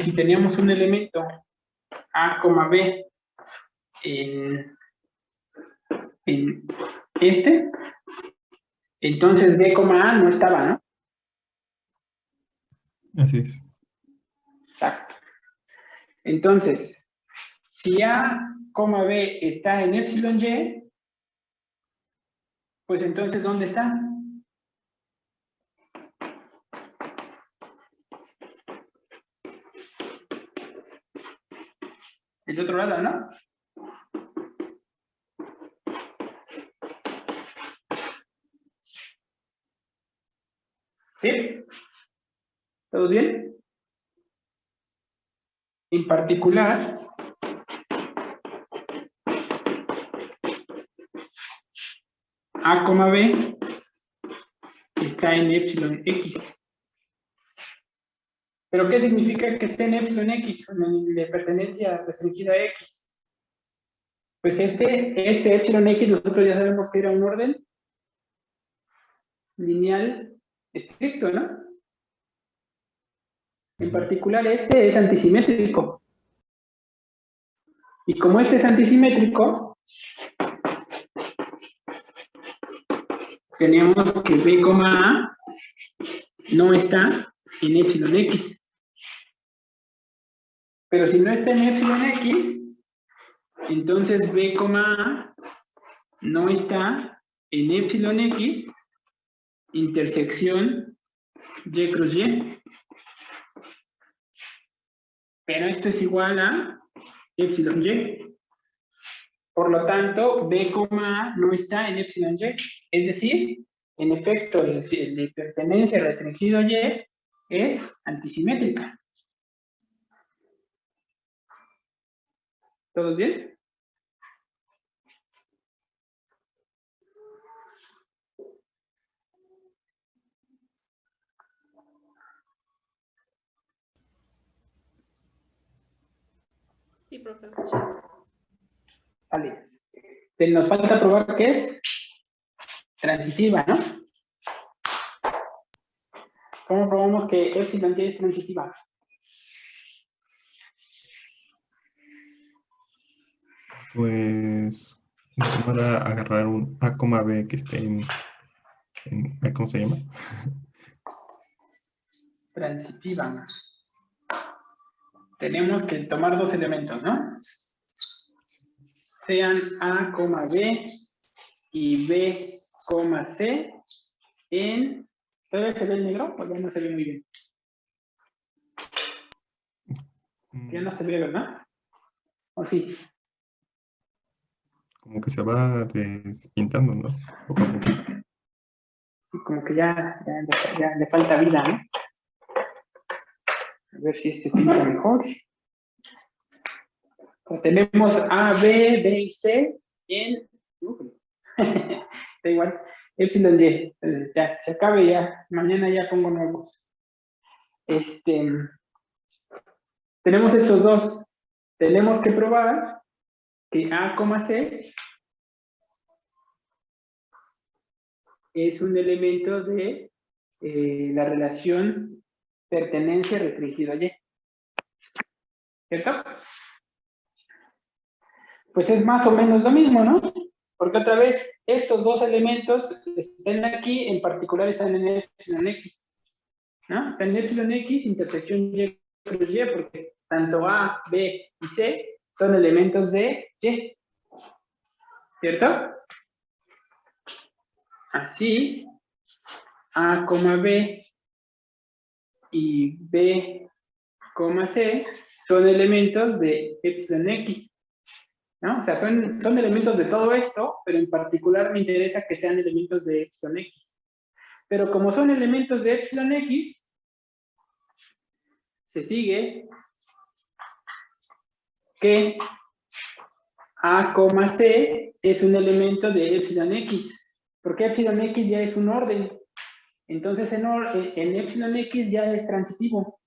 si teníamos un elemento A, B en este, entonces B, A no estaba, ¿no? Así es. Exacto. Entonces, si A, B está en epsilon y, pues entonces, ¿dónde está? El otro lado, ¿no? ¿Sí? ¿Todo bien? En particular, A, B está en epsilon X. ¿Pero qué significa que esté en epsilon X? De pertenencia restringida a X. Pues este epsilon X nosotros ya sabemos que era un orden lineal estricto, ¿no? En particular este es antisimétrico. Y como este es antisimétrico, tenemos que B, A no está en epsilon X. Pero si no está en epsilon X, entonces B, A no está en epsilon X intersección Y cruz Y. Pero esto es igual a epsilon Y. Por lo tanto, B, A no está en epsilon Y. Es decir, en efecto, el de pertenencia restringido Y es antisimétrica. ¿Todos bien? Sí, profe. Vale. Nos falta probar que es transitiva, ¿no? ¿Cómo probamos que epsilon Y es transitiva? Pues para agarrar un A, B que esté ¿cómo se llama? Transitiva. Tenemos que tomar dos elementos, ¿no? Sean A, B y B, C en... ¿Todavía se ve el negro? O ya no se ve muy bien. Ya no se ve, ¿verdad? ¿O sí? Como que se va despintando, ¿no? Poco a poquito. Y como que ya le falta vida, ¿no? A ver si este pinta mejor. Tenemos A, B y C en... da igual. Epsilon Y. Ya, se acabe ya. Mañana ya pongo nuevos. Tenemos estos dos. Tenemos que probar que A, C es un elemento de la relación pertenencia restringido a Y. ¿Cierto? Pues es más o menos lo mismo, ¿no? Porque otra vez, estos dos elementos están aquí, en particular están en epsilon X, ¿no? Están en epsilon X, intersección Y cruz Y, porque tanto A, B y C son elementos de Y, ¿cierto? Así, A, B y B, C son elementos de epsilon X, ¿no? O sea, son elementos de todo esto, pero en particular me interesa que sean elementos de epsilon X. Pero como son elementos de epsilon X, se sigue que A, C es un elemento de epsilon X, porque epsilon X ya es un orden. Entonces en epsilon X ya es transitivo.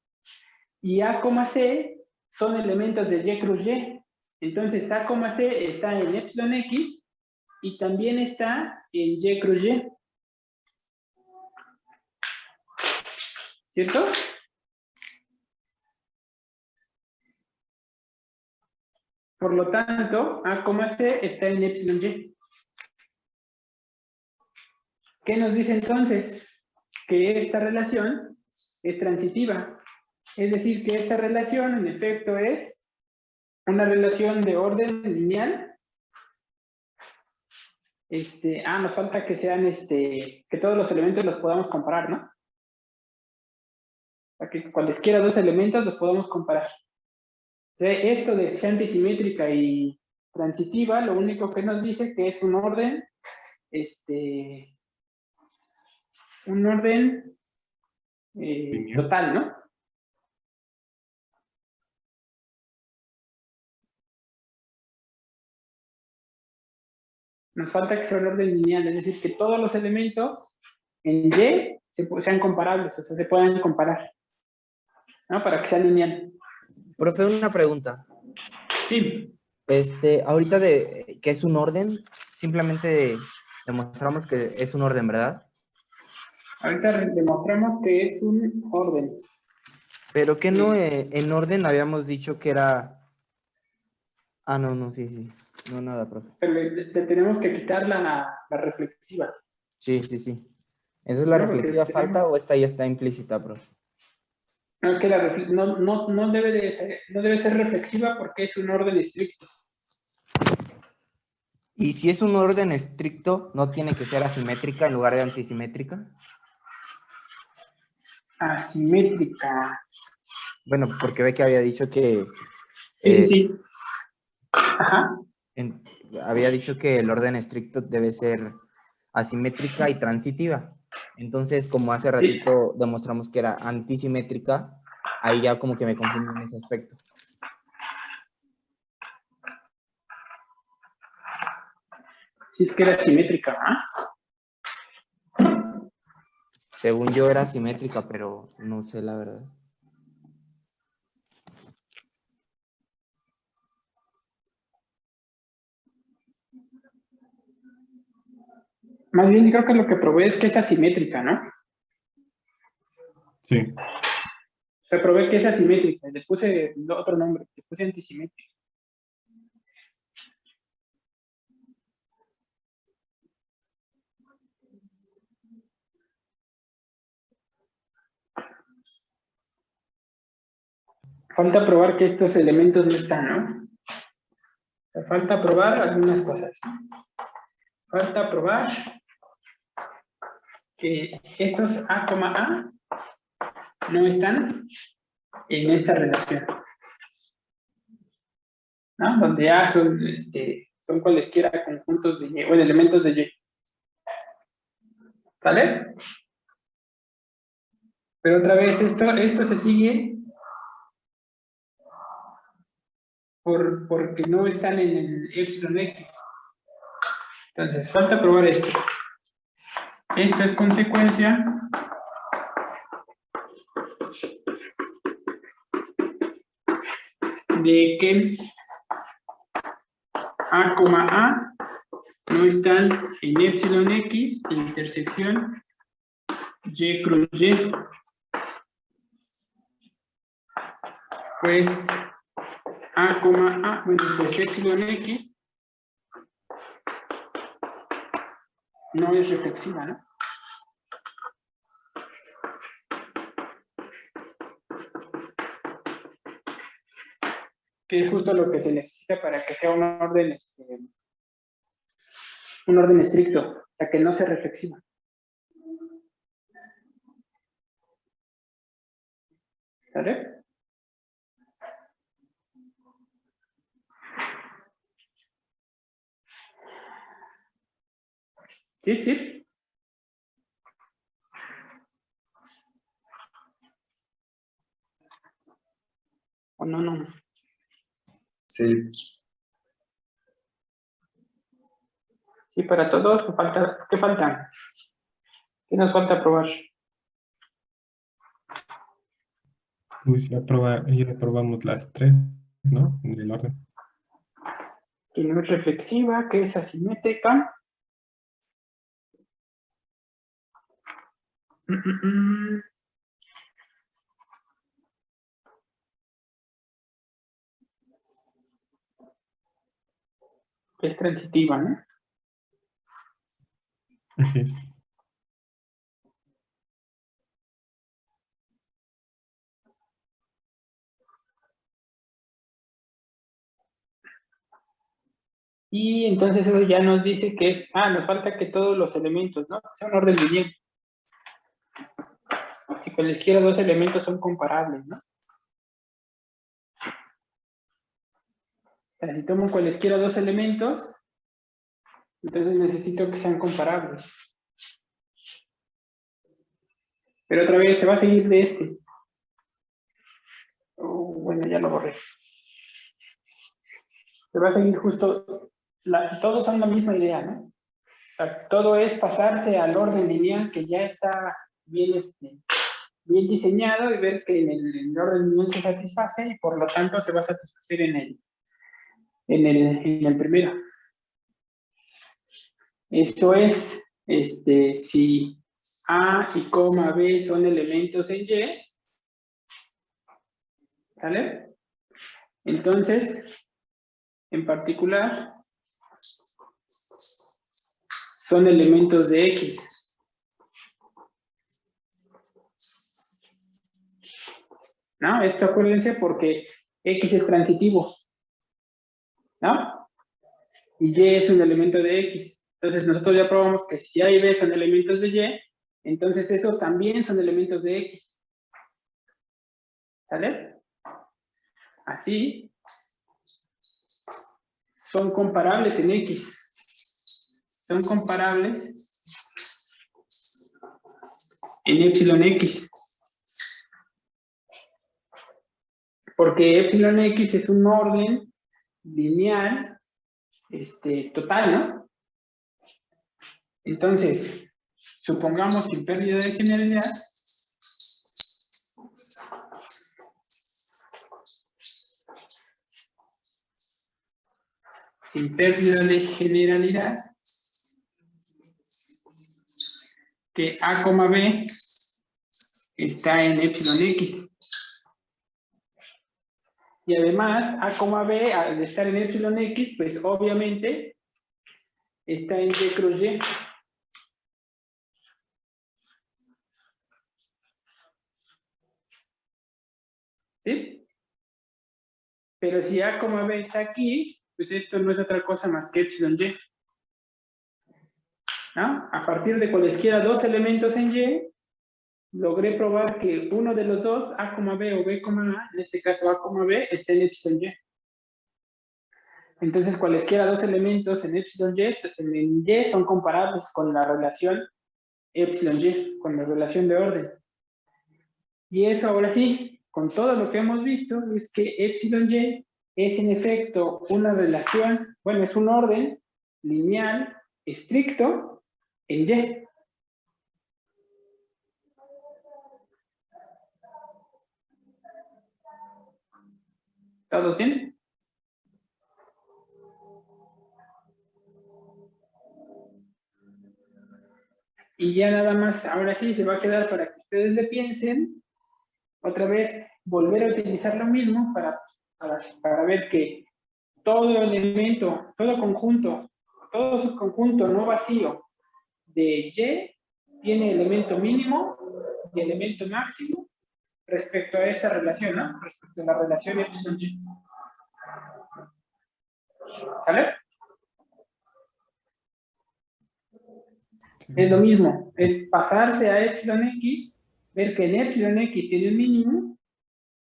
Y A, C son elementos de Y cruz Y. Entonces A, C está en epsilon X y también está en Y cruz Y. ¿Cierto? Por lo tanto, A, C está en epsilon y. ¿Qué nos dice entonces? Que esta relación es transitiva. Es decir, que esta relación, en efecto, es una relación de orden lineal. Nos falta que sean, que todos los elementos los podamos comparar, ¿no? Para que cualesquiera dos elementos los podamos comparar. Esto de que sea antisimétrica y transitiva, lo único que nos dice que es un orden, Lineal. total, ¿no? Nos falta que sea un orden lineal, es decir, que todos los elementos en Y sean comparables, o sea, se puedan comparar, ¿no? Para que sea lineal. Profe, una pregunta. Sí, Ahorita de que es un orden, simplemente demostramos que es un orden, ¿verdad? ahorita demostramos que es un orden. Pero que no, en orden habíamos dicho que era... Ah, no, sí. No, nada, profe. Pero le tenemos que quitar la reflexiva. Sí. ¿Eso es la No, porque reflexiva falta o esta ya está implícita, profe? No, es que no debe ser reflexiva porque es un orden estricto. Y si es un orden estricto, ¿no tiene que ser asimétrica en lugar de antisimétrica? Asimétrica. Bueno, porque ve que había dicho que... Sí. Ajá. Había dicho que el orden estricto debe ser asimétrica y transitiva. Entonces, como hace ratito demostramos que era antisimétrica, ahí ya como que me confundo en ese aspecto. Sí, es que era simétrica, ¿ah? Según yo era simétrica, pero no sé la verdad. Más bien creo que lo que probé es que es asimétrica, ¿no? Sí. O sea, probé que es asimétrica. Le puse otro nombre, le puse antisimétrica. Falta probar que estos elementos no están, ¿no? O sea, falta probar algunas cosas. Falta probar que estos A, no están en esta relación, ¿no? Donde A son cualesquiera conjuntos de Y, o elementos de Y. ¿Vale? Pero otra vez, esto se sigue porque no están en el epsilon X. Entonces, falta probar esto. Esto es consecuencia de que A, no están en epsilon X, intersección Y cruz Y. Pues pues epsilon X no es reflexiva, ¿no? Que es justo lo que se necesita para que sea un orden estricto, o sea, que no sea reflexiva. ¿Vale? Sí. ¿O no? Sí. Sí, para todos, ¿qué falta? ¿Qué nos falta probar? Pues ya probamos las tres, ¿no? En el orden. Que no es reflexiva, que es asimétrica. es transitiva, ¿no? Así es. Y entonces eso ya nos dice que es, nos falta que todos los elementos, ¿no? Sea un orden lineal. Si cualesquiera dos elementos son comparables, ¿no? O sea, si tomo cualesquiera dos elementos, entonces necesito que sean comparables. Pero otra vez se va a seguir de este. Bueno, ya lo borré. Se va a seguir justo, todos son la misma idea, ¿no? O sea, todo es pasarse al orden lineal que ya está bien, bien diseñado y ver que en el orden lineal se satisface y por lo tanto se va a satisfacer en el primero. Esto es, si A y coma B son elementos en Y, ¿sale? Entonces, en particular, son elementos de X. ¿No? Esto acuérdense porque X es transitivo, ¿no? Y Y es un elemento de X. Entonces nosotros ya probamos que si A y B son elementos de Y, entonces esos también son elementos de X. ¿Sale? Así, son comparables en X. Son comparables en epsilon X. Porque epsilon X es un orden lineal total, ¿no? Entonces, supongamos sin pérdida de generalidad, que A, B está en epsilon X. Y además, A, B, al estar en epsilon X, pues obviamente está en Y cruz Y. ¿Sí? Pero si A, B está aquí, pues esto no es otra cosa más que epsilon Y. ¿No? A partir de cualesquiera dos elementos en Y, logré probar que uno de los dos, A, B o B, A, en este caso A, B, está en epsilon Y. Entonces, cualesquiera dos elementos en epsilon Y son comparables con la relación epsilon Y, con la relación de orden. Y eso ahora sí, con todo lo que hemos visto, es que epsilon Y es en efecto una relación, bueno, es un orden lineal estricto en Y. ¿Todos bien? Y ya nada más, ahora sí, se va a quedar para que ustedes le piensen, otra vez, volver a utilizar lo mismo para ver que todo elemento, todo subconjunto no vacío de Y tiene elemento mínimo y elemento máximo respecto a esta relación, ¿no? Respecto a la relación epsilon Y. ¿Sale? Es lo mismo, es pasarse a epsilon X, ver que en epsilon X tiene un mínimo,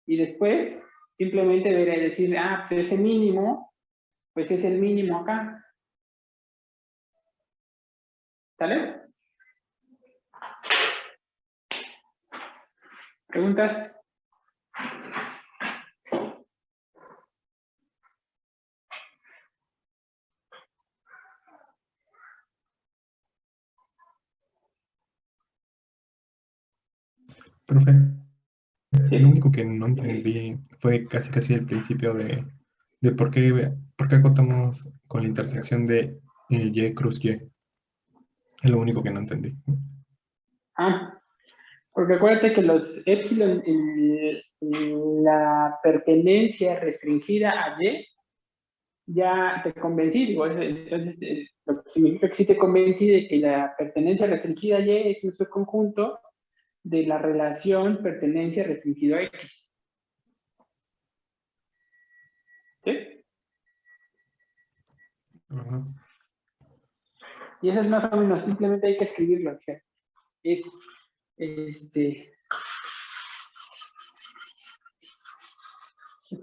y después simplemente decir, pues ese mínimo, pues es el mínimo acá. ¿Sale? ¿Preguntas? Profe, Sí. lo único que no entendí fue casi el principio de por qué acotamos con la intersección de Y cruz Y. Es lo único que no entendí. Porque acuérdate que los epsilon, la pertenencia restringida a Y ya te convencí, digo, entonces lo que significa que sí te convencí de que la pertenencia restringida Y es un subconjunto de la relación pertenencia restringido a X. ¿Sí? Ajá. Y eso es más o menos, simplemente hay que escribirlo. O sea, es,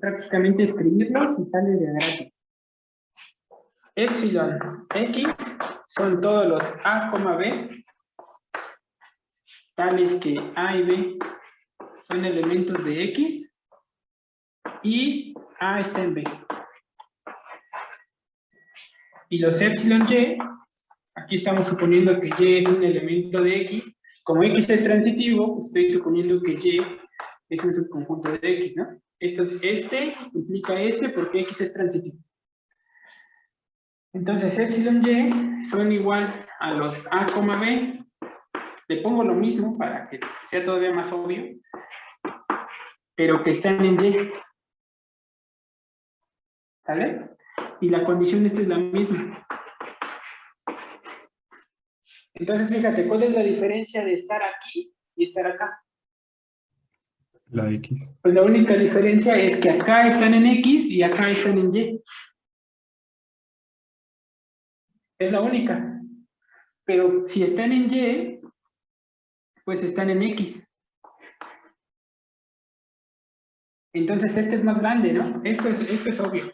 prácticamente escribirlo y sale de gratis. Epsilon X son todos los A, B, tales que A y B son elementos de X y A está en B. Y los epsilon Y, aquí estamos suponiendo que Y es un elemento de X. Como X es transitivo, pues estoy suponiendo que Y es un subconjunto de X, ¿no? Este implica este porque X es transitivo. Entonces, epsilon Y son igual a los A, B. Le pongo lo mismo para que sea todavía más obvio, pero que están en Y. ¿Sale? Y la condición esta es la misma. Entonces, fíjate, ¿cuál es la diferencia de estar aquí y estar acá? La X. Pues la única diferencia es que acá están en X y acá están en Y. Es la única. Pero si están en Y, pues están en X. Entonces este es más grande, ¿no? Esto es obvio.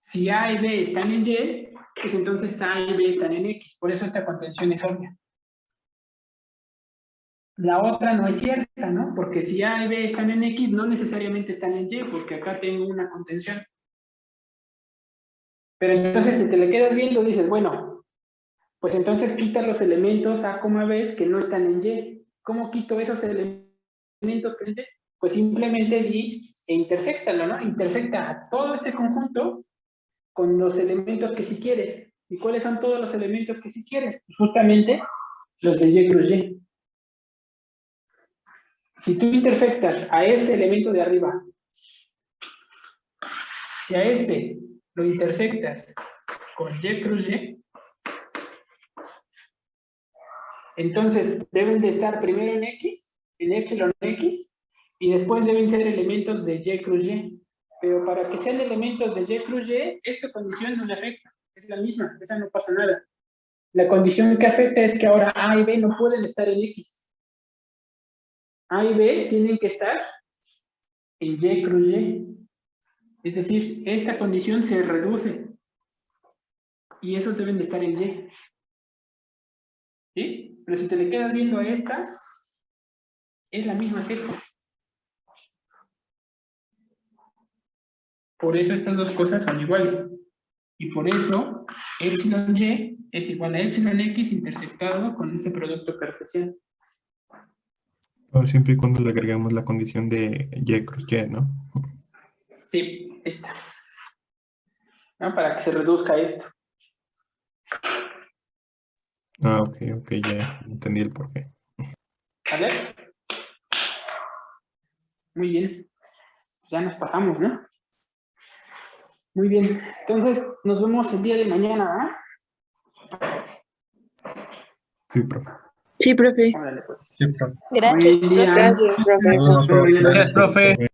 Si A y B están en Y, pues entonces A y B están en X. Por eso esta contención es obvia. La otra no es cierta, ¿no? Porque si A y B están en X, no necesariamente están en Y, porque acá tengo una contención. Pero entonces si te le quedas viendo, dices, bueno, pues entonces quita los elementos A, B que no están en Y. ¿Cómo quito esos elementos que en Y? Pues simplemente di e intersectalo, ¿no? Intersecta a todo este conjunto con los elementos que sí quieres. ¿Y cuáles son todos los elementos que sí quieres? Pues justamente los de Y cruz Y. Si tú intersectas a este elemento de arriba, si a este lo intersectas con Y cruz Y, entonces deben de estar primero en X, en epsilon X, y después deben ser elementos de Y cruz Y. Pero para que sean elementos de Y cruz Y, esta condición no le afecta. Es la misma, esa no pasa nada. La condición que afecta es que ahora A y B no pueden estar en X. A y B tienen que estar en Y cruz Y. Es decir, esta condición se reduce. Y esos deben de estar en Y. ¿Sí? Pero si te le quedas viendo a esta, es la misma que esta. Por eso estas dos cosas son iguales. Y por eso, epsilon Y es igual a epsilon X intersectado con ese producto cartesiano. Pero siempre y cuando le agregamos la condición de Y cruz Y, ¿no? Sí, esta. ¿No? Para que se reduzca esto. Ah, ok, ya entendí el porqué. ¿Vale? Muy bien. Ya nos pasamos, ¿no? Muy bien. Entonces, nos vemos el día de mañana, Sí, profe. Sí, profe. Órale, pues. Sí, profe. Gracias. Buen día. Gracias, profe. Nos vemos, profe. Gracias, profe.